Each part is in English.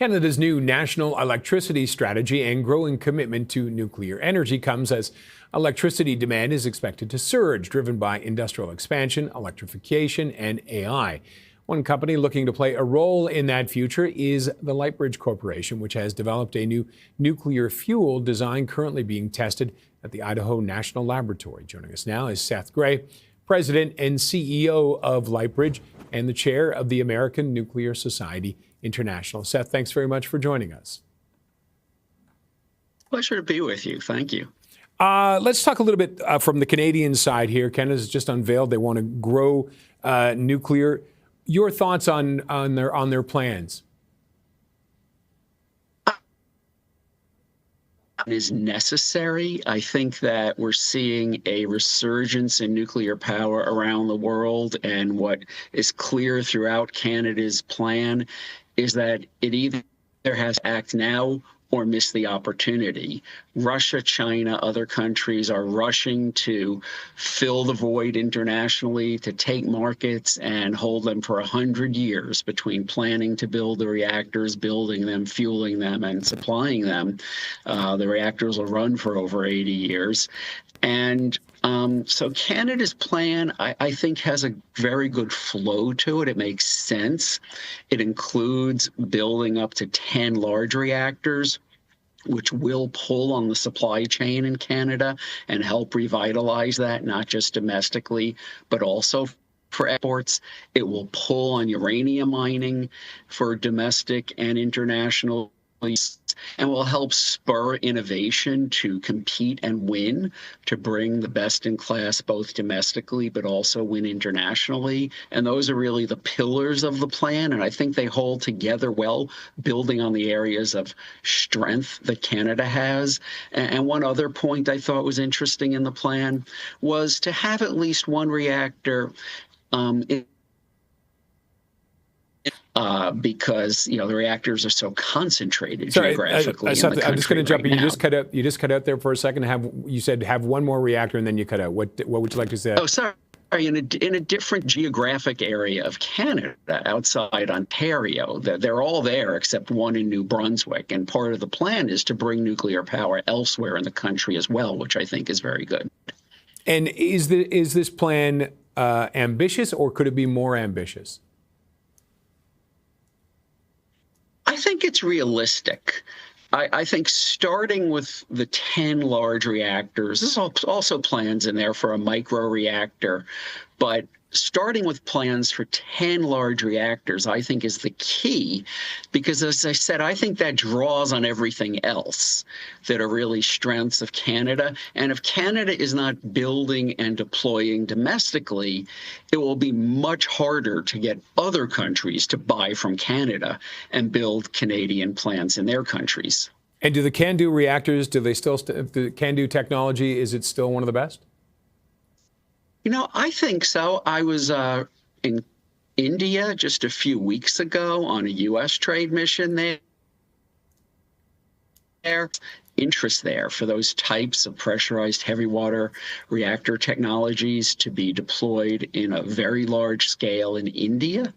Canada's new national electricity strategy and growing commitment to nuclear energy comes as electricity demand is expected to surge, driven by industrial expansion, electrification, and AI. One company looking to play a role in that future is the Lightbridge Corporation, which has developed a new nuclear fuel design currently being tested at the Idaho National Laboratory. Joining us now is Seth Grae, President and CEO of Lightbridge and the chair of the American Nuclear Society International. Seth, thanks very much for joining us. Pleasure to be with you. Thank you. Let's talk a little bit from the Canadian side here. Canada's just unveiled they want to grow nuclear. Your thoughts on their plans? Is necessary. I think that we're seeing a resurgence in nuclear power around the world, and what is clear throughout Canada's plan is that it either has to act now or miss the opportunity. Russia, China, other countries are rushing to fill the void internationally, to take markets and hold them for 100 years between planning to build the reactors, building them, fueling them, and supplying them. The reactors will run for over 80 years. And so Canada's plan, I think, has a very good flow to it. It makes sense. It includes building up to 10 large reactors, which will pull on the supply chain in Canada and help revitalize that, not just domestically, but also for exports. It will pull on uranium mining for domestic and international use, and will help spur innovation to compete and win, to bring the best in class both domestically but also win internationally. And those are really the pillars of the plan, and I think they hold together well, building on the areas of strength that Canada has. And one other point I thought was interesting in the plan was to have at least one reactor because the reactors are so concentrated geographically. I'm just going to jump in. You just cut out there for a second. You said have one more reactor, and then you cut out. What would you like to say? Oh, sorry. In a different geographic area of Canada, outside Ontario, they're all there except one in New Brunswick. And part of the plan is to bring nuclear power elsewhere in the country as well, which I think is very good. And is this plan ambitious, or could it be more ambitious? I think it's realistic. I think starting with the 10 large reactors, there's also plans in there for a micro reactor, but starting with plans for 10 large reactors, I think, is the key, because, as I said, I think that draws on everything else that are really strengths of Canada. And if Canada is not building and deploying domestically, it will be much harder to get other countries to buy from Canada and build Canadian plants in their countries. And do the CANDU reactors, the CANDU technology, is it still one of the best? I think so. I was in India just a few weeks ago on a U.S. trade mission there. Interest there for those types of pressurized heavy water reactor technologies to be deployed in a very large scale in India.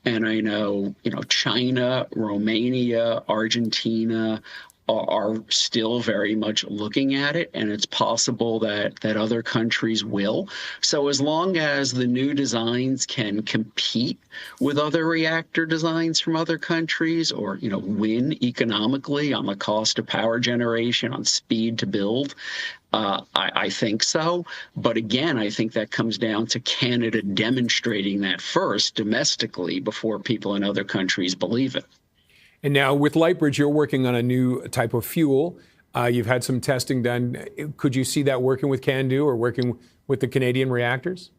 And I know, China, Romania, Argentina are still very much looking at it, and it's possible that other countries will. So as long as the new designs can compete with other reactor designs from other countries, or win economically on the cost of power generation, on speed to build, I think so. But again, I think that comes down to Canada demonstrating that first domestically before people in other countries believe it. And now with Lightbridge, you're working on a new type of fuel. You've had some testing done. Could you see that working with CANDU or working with the Canadian reactors?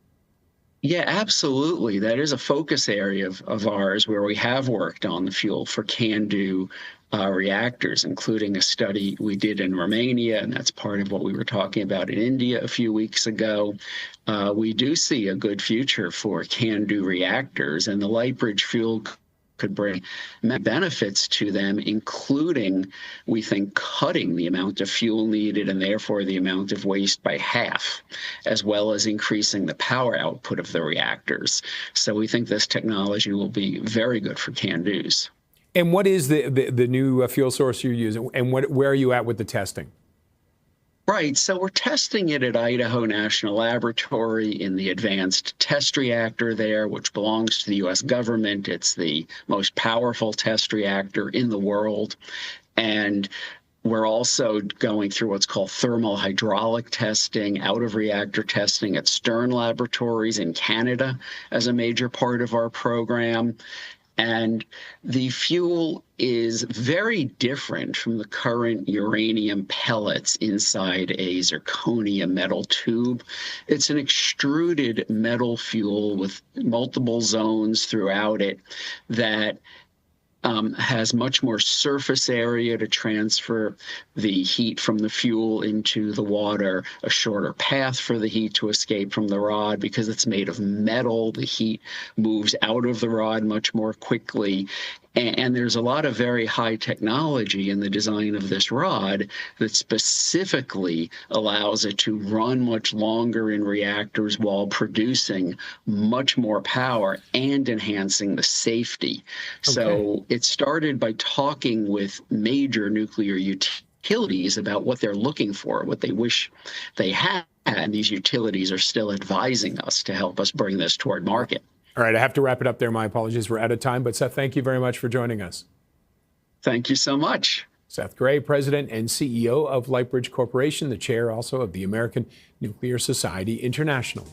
Yeah, absolutely. That is a focus area of ours, where we have worked on the fuel for CANDU reactors, including a study we did in Romania, and that's part of what we were talking about in India a few weeks ago. We do see a good future for CANDU reactors, and the Lightbridge fuel could bring benefits to them, including, we think, cutting the amount of fuel needed and therefore the amount of waste by half, as well as increasing the power output of the reactors. So we think this technology will be very good for CANDUs. And what is the new fuel source you're using, and where are you at with the testing? Right. So we're testing it at Idaho National Laboratory in the advanced test reactor there, which belongs to the U.S. government. It's the most powerful test reactor in the world. And we're also going through what's called thermal hydraulic testing, out of reactor testing at Stern Laboratories in Canada as a major part of our program. And the fuel is very different from the current uranium pellets inside a zirconia metal tube. It's an extruded metal fuel with multiple zones throughout it that has much more surface area to transfer the heat from the fuel into the water, a shorter path for the heat to escape from the rod. Because it's made of metal, the heat moves out of the rod much more quickly. And there's a lot of very high technology in the design of this rod that specifically allows it to run much longer in reactors while producing much more power and enhancing the safety. Okay. So it started by talking with major nuclear utilities about what they're looking for, what they wish they had. And these utilities are still advising us to help us bring this toward market. All right, I have to wrap it up there. My apologies. We're out of time. But Seth, thank you very much for joining us. Thank you so much. Seth Grae, President and CEO of Lightbridge Corporation, the chair also of the American Nuclear Society International.